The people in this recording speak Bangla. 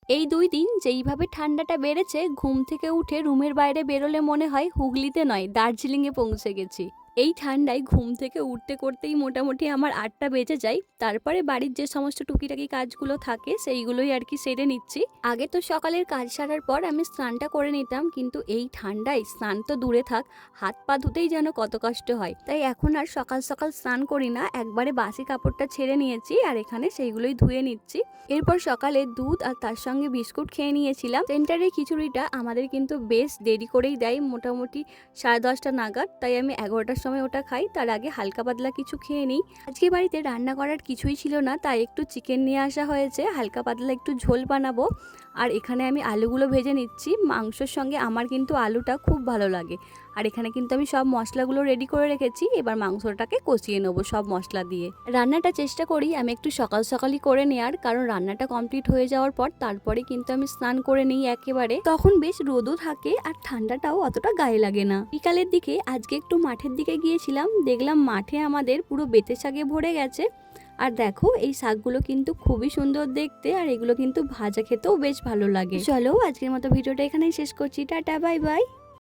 এই ২ দিন যেইভাবে ঠান্ডাটা বেড়েছে, ঘুম থেকে উঠে রুমের বাইরে বেরোলে মনে হয় হুগলিতে নয় দার্জিলিংয়ে পৌঁছে গেছি। এই ঠান্ডায় ঘুম থেকে উঠতে করতেই মোটামুটি আমার ৮টা বেজে যায়। তারপরে বাড়ির যে সমস্ত টুকিটাকি কাজগুলো থাকে সেইগুলোই আর কি সেরে নিচ্ছি। আগে তো সকালের কাজ সারার পর আমি স্নানটা করে নিতাম, কিন্তু এই ঠান্ডায় স্নান তো দূরে থাক, হাত পা ধুতেই যেন কত কষ্ট হয়। তাই এখন আর সকাল সকাল স্নান করি না, একবারে বাসি কাপড়টা ছেড়ে নিয়েছি আর এখানে সেইগুলোই ধুয়ে নিচ্ছি। এরপর সকালে দুধ আর তার সঙ্গে বিস্কুট খেয়ে নিয়েছিলাম। সেন্টারের খিচুড়িটা আমাদের কিন্তু বেশ দেরি করেই দেয়, মোটামুটি 10:30টা নাগাদ। তাই আমি 11টার সময় ওটা খাই, তার আগে হালকা পাতলা কিছু খেয়ে নিই। আজকে বাড়িতে রান্না করার কিছুই ছিল না, তাই একটু চিকেন নিয়ে আসা হয়েছে, হালকা পাতলা একটু ঝোল বানাবো। আর এখানে আমি আলুগুলো ভেজে নিচ্ছি। মাংসের সঙ্গে আমার কিন্তু আলুটা খুব ভালো লাগে। আর এখানে কিন্তু আমি সব মশলাগুলো রেডি করে রেখেছি, এবার মাংসটাকে কষিয়ে নেবো সব মশলা দিয়ে। রান্নাটা চেষ্টা করি আমি একটু সকাল সকালই করে নেওয়ার, কারণ রান্নাটা কমপ্লিট হয়ে যাওয়ার পর তারপরে কিন্তু আমি স্নান করে নিই একেবারে। তখন বেশ রোদও থাকে আর ঠান্ডাটাও অতটা গায়ে লাগে না। বিকালের দিকে আজকে একটু মাঠের দিকে গিয়েছিলাম, দেখলাম মাঠে আমাদের পুরো বেতে শাকে ভরে গেছে। আর দেখো এই শাকগুলো কিন্তু খুবই সুন্দর দেখতে, আর এগুলো কিন্তু ভাজা খেতেও বেশ ভালো লাগে। চলো আজকের মতো ভিডিওটা এখানেই শেষ করছি, টাটা বাই বাই।